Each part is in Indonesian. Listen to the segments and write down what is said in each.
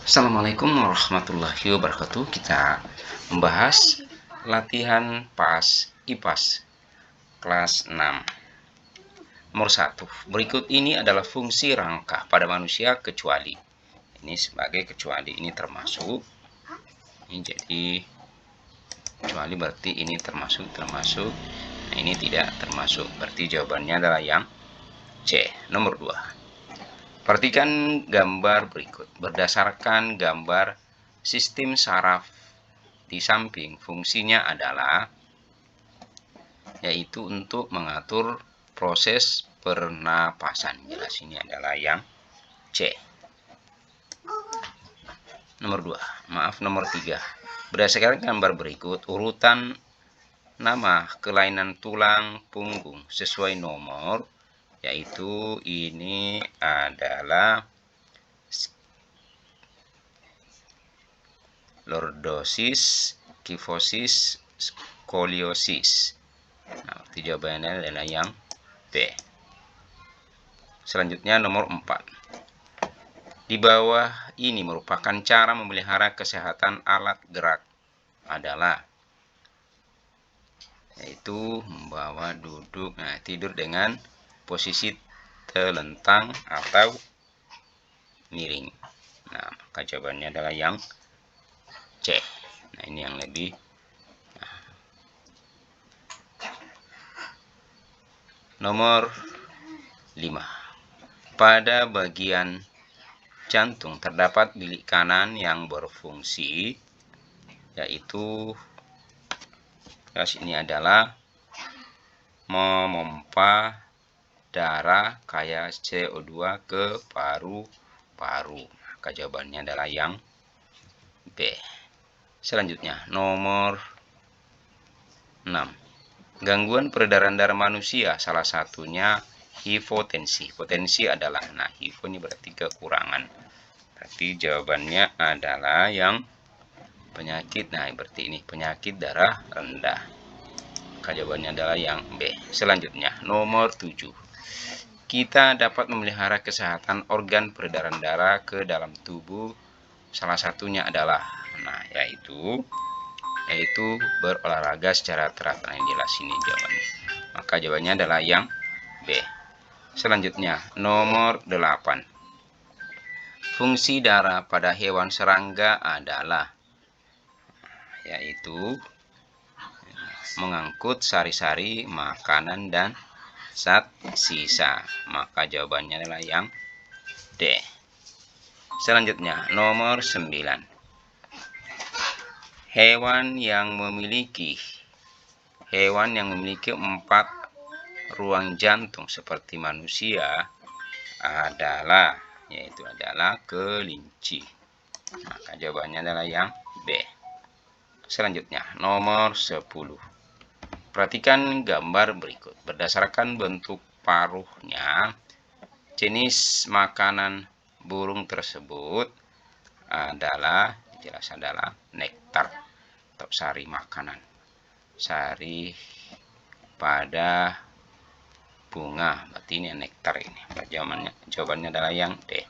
Assalamualaikum warahmatullahi wabarakatuh. Kita membahas latihan PAS IPAS kelas 6. Nomor 1. Berikut ini adalah fungsi rangka pada manusia kecuali. Ini sebagai kecuali, ini termasuk. Ini jadi kecuali berarti ini termasuk. Nah, ini tidak termasuk. Berarti jawabannya adalah yang C. Nomor 2. Perhatikan gambar berikut. Berdasarkan gambar sistem saraf di samping, fungsinya adalah yaitu untuk mengatur proses pernapasan. Jelas ini adalah yang C. Nomor 3. Berdasarkan gambar berikut, urutan nama kelainan tulang punggung sesuai nomor, yaitu ini adalah lordosis, kifosis, skoliosis. Nah, berarti jawabannya adalah yang B. Selanjutnya nomor 4. Di bawah ini merupakan cara memelihara kesehatan alat gerak adalah yaitu membawa duduk, tidur dengan posisi telentang atau miring. Nah, maka jawabannya adalah yang C. Nah, ini yang lebih. Nomor 5. Pada bagian jantung terdapat bilik kanan yang berfungsi, yaitu ini adalah memompa darah kaya CO2 ke paru-paru. Maka jawabannya adalah yang B. Selanjutnya nomor 6. Gangguan peredaran darah manusia, salah satunya hipotensi. Hipotensi adalah, hipo ini berarti kekurangan. Berarti jawabannya adalah yang penyakit, berarti ini penyakit darah rendah. Maka jawabannya adalah yang B. Selanjutnya nomor 7. Kita dapat memelihara kesehatan organ peredaran darah ke dalam tubuh. Salah satunya adalah, yaitu berolahraga secara teratur. Yang jelas ini jawabannya. Maka jawabannya adalah yang B. Selanjutnya nomor 8. Fungsi darah pada hewan serangga adalah yaitu mengangkut sari-sari, makanan, dan zat sisa. Maka jawabannya adalah yang D. Selanjutnya nomor 9. Hewan yang memiliki 4 ruang jantung seperti manusia adalah kelinci. Maka jawabannya adalah yang B. Selanjutnya nomor 10. Perhatikan gambar berikut. Berdasarkan bentuk paruhnya, jenis makanan burung tersebut adalah nektar atau sari makanan. Sari pada bunga, berarti ini nektar ini. Jawabannya adalah yang D.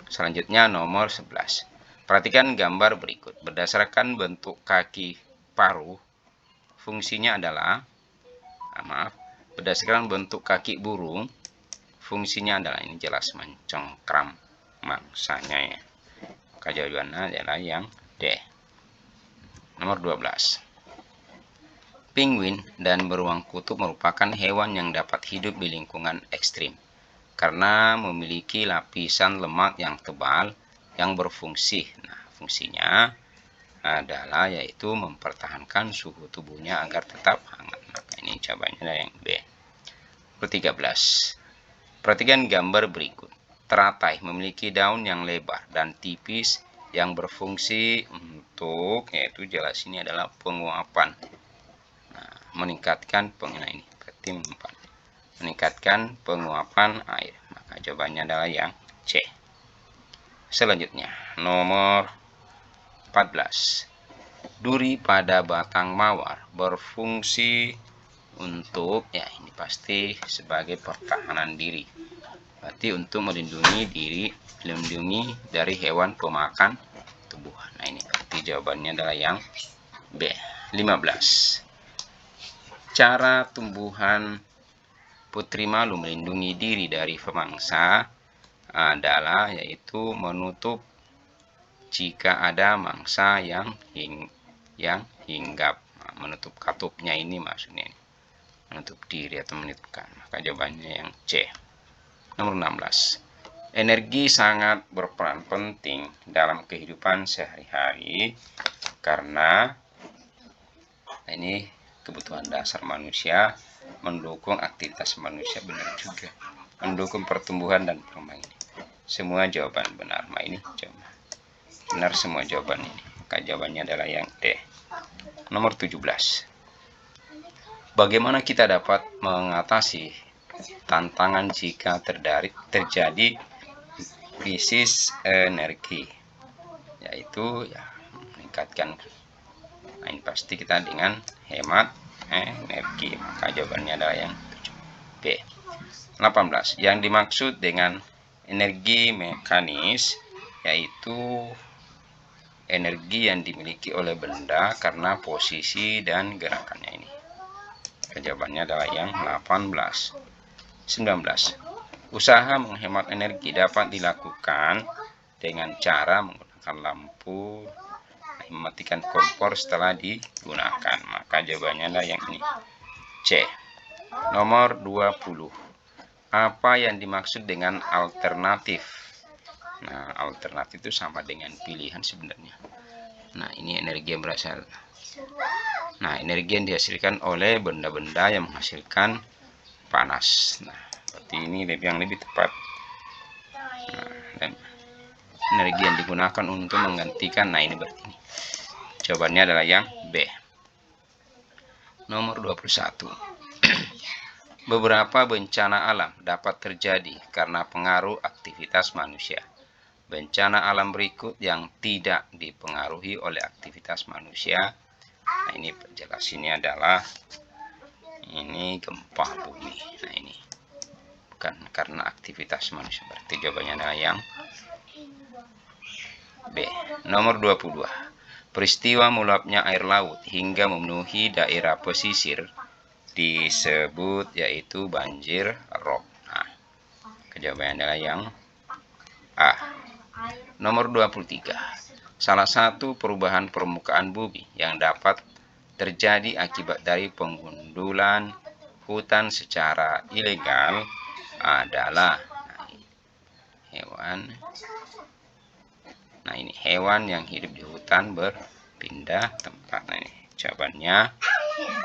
Selanjutnya nomor 11. Perhatikan gambar berikut. Berdasarkan bentuk kaki paruh, fungsinya adalah berdasarkan bentuk kaki burung, fungsinya adalah ini jelas mencengkram mangsanya ya. Maka jawabannya adalah yang D. Nomor 12. Penguin dan beruang kutub merupakan hewan yang dapat hidup di lingkungan ekstrim karena memiliki lapisan lemak yang tebal yang berfungsi. Fungsinya adalah yaitu mempertahankan suhu tubuhnya agar tetap hangat. Maka ini jawabannya adalah yang B. 13. Perhatikan gambar berikut. Teratai memiliki daun yang lebar dan tipis yang berfungsi untuk, yaitu jelas ini adalah penguapan. Meningkatkan penguapan air. Maka jawabannya adalah yang C. Selanjutnya nomor 14. Duri pada batang mawar berfungsi untuk ini pasti sebagai pertahanan diri. Berarti untuk melindungi dari hewan pemakan tumbuhan. Nah, ini berarti jawabannya adalah yang B. 15. Cara tumbuhan putri malu melindungi diri dari pemangsa adalah yaitu menutup jika ada mangsa yang hinggap. Nah, menutup katupnya ini maksudnya menutup diri atau menutupkan. Maka jawabannya yang C. Nomor 16. Energi sangat berperan penting dalam kehidupan sehari-hari karena ini kebutuhan dasar manusia, mendukung aktivitas manusia, benar juga, mendukung pertumbuhan dan perkembangan. Semua jawaban benar. Nah, ini coba benar semua jawaban ini. Maka jawabannya adalah yang D. Nomor 17. Bagaimana kita dapat mengatasi tantangan jika terjadi krisis energi? Yaitu ya meningkatkan. Nah, ini pasti kita dengan hemat energi. Maka jawabannya adalah yang B. 18. Yang dimaksud dengan energi mekanis yaitu energi yang dimiliki oleh benda karena posisi dan gerakannya ini. Jawabannya adalah yang 18. 19. Usaha menghemat energi dapat dilakukan dengan cara menggunakan lampu, mematikan kompor setelah digunakan. Maka jawabannya adalah yang ini, C. Nomor 20. Apa yang dimaksud dengan alternatif? Nah, alternatif itu sama dengan pilihan sebenarnya. Nah, ini energi yang berasal. Nah, energi yang dihasilkan oleh benda-benda yang menghasilkan panas. Nah, berarti ini yang lebih tepat. Nah, dan energi yang digunakan untuk menggantikan. Nah, ini berarti ini. Jawabannya adalah yang B. Nomor 21. Beberapa bencana alam dapat terjadi karena pengaruh aktivitas manusia. Bencana alam berikut yang tidak dipengaruhi oleh aktivitas manusia. Nah, ini penjelasannya adalah ini gempa bumi. Nah, ini bukan karena aktivitas manusia. Berarti jawabannya adalah yang B. Nomor 22. Peristiwa meluapnya air laut hingga memenuhi daerah pesisir disebut yaitu banjir rob. Nah, jawabannya adalah yang A. Nomor 23. Salah satu perubahan permukaan bumi yang dapat terjadi akibat dari penggundulan hutan secara ilegal adalah hewan. Nah, ini hewan yang hidup di hutan berpindah tempat. Nah, ini jawabannya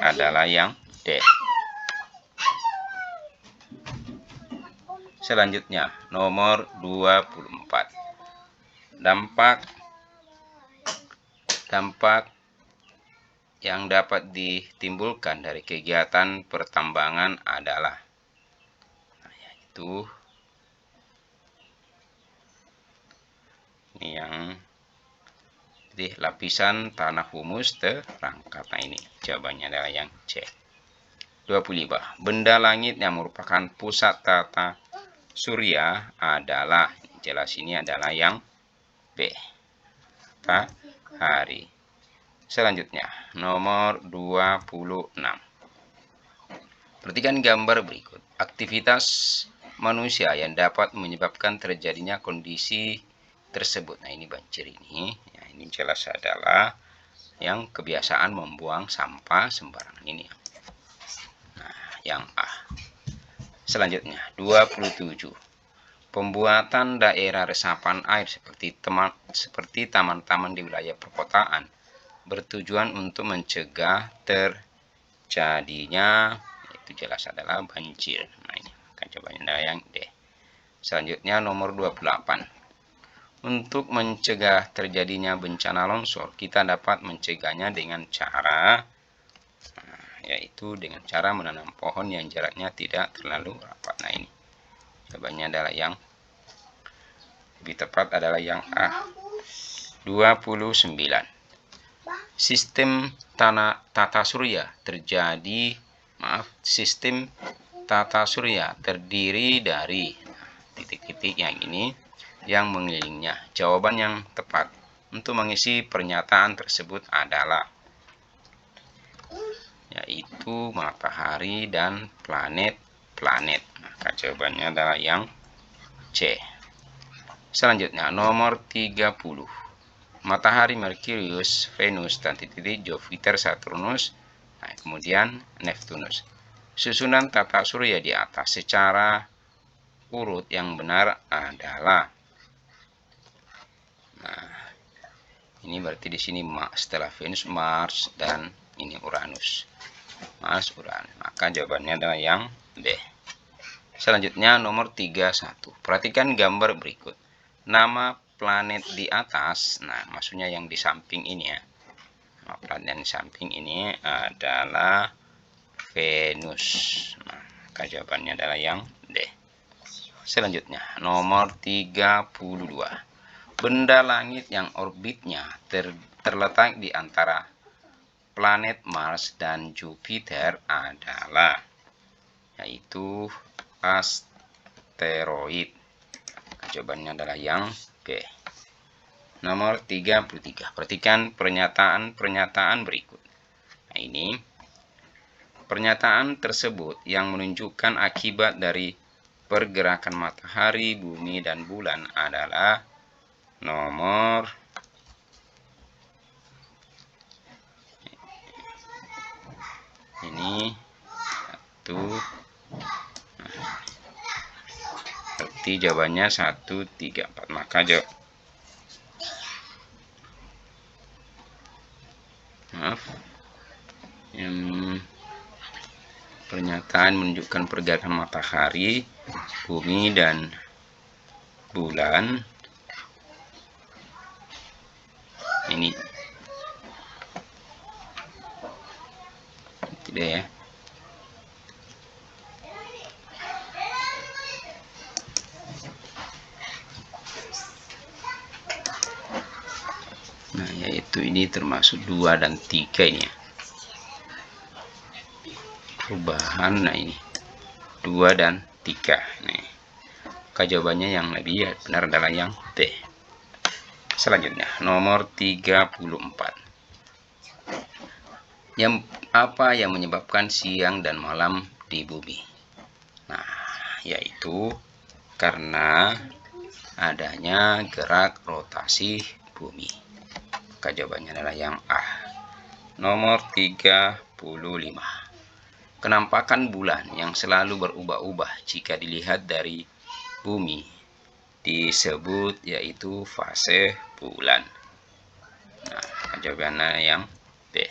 adalah yang D. Selanjutnya, nomor 24. Dampak yang dapat ditimbulkan dari kegiatan pertambangan adalah yaitu yang di lapisan tanah humus terangkat. Nah, ini jawabannya adalah yang C. 25. Benda langit yang merupakan pusat tata surya adalah, jelas ini adalah yang B. Matahari. Selanjutnya, nomor 26. Perhatikan gambar berikut. Aktivitas manusia yang dapat menyebabkan terjadinya kondisi tersebut. Nah, ini banjir ini. Ya, ini jelas adalah yang kebiasaan membuang sampah sembarangan ini. Nah, yang A. Selanjutnya, 27. Pembuatan daerah resapan air seperti taman-taman di wilayah perkotaan bertujuan untuk mencegah terjadinya, itu jelas adalah banjir. Nah, ini akan jawabannya adalah yang D. Selanjutnya nomor 28. Untuk mencegah terjadinya bencana longsor, kita dapat mencegahnya dengan cara yaitu dengan cara menanam pohon yang jaraknya tidak terlalu rapat. Nah, ini jawabannya adalah yang lebih tepat adalah yang A. 29. Sistem tata surya terdiri dari titik yang ini yang mengelilingnya. Jawaban yang tepat untuk mengisi pernyataan tersebut adalah yaitu matahari dan planet-planet. Maka jawabannya adalah yang C. Selanjutnya nomor 30. Matahari, Merkurius, Venus, dan titik Jupiter, Saturnus, nah, kemudian Neptunus. Susunan tata surya di atas secara urut yang benar adalah, nah, ini berarti di sini setelah Venus, Mars, dan ini Uranus. Mars, Uranus. Maka jawabannya adalah yang B. Selanjutnya nomor 31. Perhatikan gambar berikut. Nama planet di atas, nah maksudnya yang di samping ini ya. Nama planet yang di samping ini adalah Venus. Nah, maka jawabannya adalah yang D. Selanjutnya nomor 32. Benda langit yang orbitnya terletak di antara planet Mars dan Jupiter adalah yaitu asteroid. Jawabannya adalah yang B. Nomor 33. Perhatikan pernyataan berikut. Nah, ini pernyataan tersebut yang menunjukkan akibat dari pergerakan matahari, bumi, dan bulan adalah nomor ini satu. Berarti jawabannya 1, 3, 4. Maka pernyataan menunjukkan pergerakan matahari, bumi, dan bulan. Ini tidak ya. Nah, yaitu ini termasuk 2 dan 3 ini ya. Perubahan, nah ini 2 dan 3. Nih. Maka jawabannya yang lebih benar adalah yang B. Selanjutnya nomor 34. Apa yang menyebabkan siang dan malam di bumi? Nah, yaitu karena adanya gerak rotasi bumi. Maka jawabannya adalah yang A. Nomor 35. Kenampakan bulan yang selalu berubah-ubah jika dilihat dari bumi disebut yaitu fase bulan. Nah, jawabannya yang B.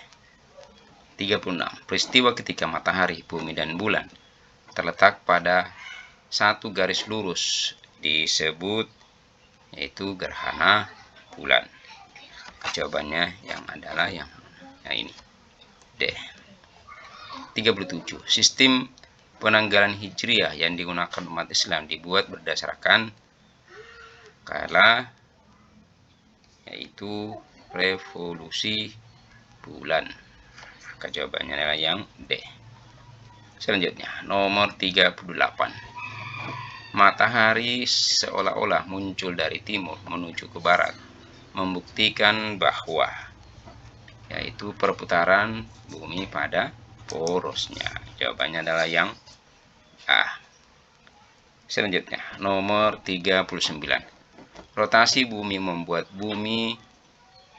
36. Peristiwa ketika matahari, bumi, dan bulan terletak pada satu garis lurus disebut yaitu gerhana bulan. Jawabannya yang adalah yang ini D. 37. Sistem penanggalan Hijriah yang digunakan umat Islam dibuat berdasarkan kala yaitu revolusi bulan. Maka jawabannya adalah yang D. Selanjutnya nomor 38. Matahari seolah-olah muncul dari timur menuju ke barat, membuktikan bahwa yaitu perputaran bumi pada porosnya. Jawabannya adalah yang A. Selanjutnya nomor 39. Rotasi bumi membuat bumi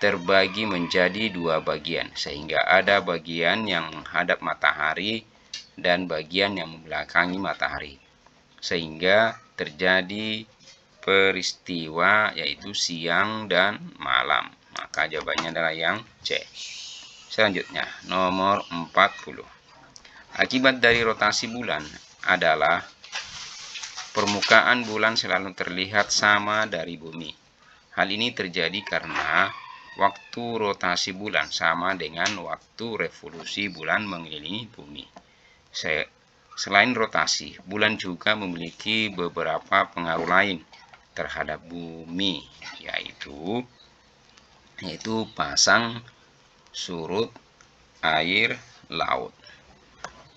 terbagi menjadi 2 bagian, sehingga ada bagian yang menghadap matahari dan bagian yang membelakangi matahari, sehingga terjadi peristiwa yaitu siang dan malam. Maka jawabannya adalah yang C. Selanjutnya nomor 40. Akibat dari rotasi bulan adalah permukaan bulan selalu terlihat sama dari bumi. Hal ini terjadi karena waktu rotasi bulan sama dengan waktu revolusi bulan mengelilingi bumi. Selain rotasi, bulan juga memiliki beberapa pengaruh lain terhadap bumi, yaitu pasang surut air laut.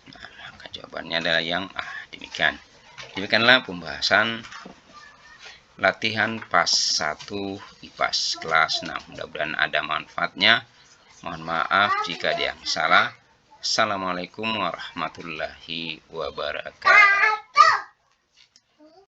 Nah, maka jawabannya adalah yang A. Demikianlah pembahasan latihan pas 1 IPAS kelas 6. Mudah-mudahan ada manfaatnya. Mohon maaf jika ada yang salah. Assalamualaikum warahmatullahi wabarakatuh.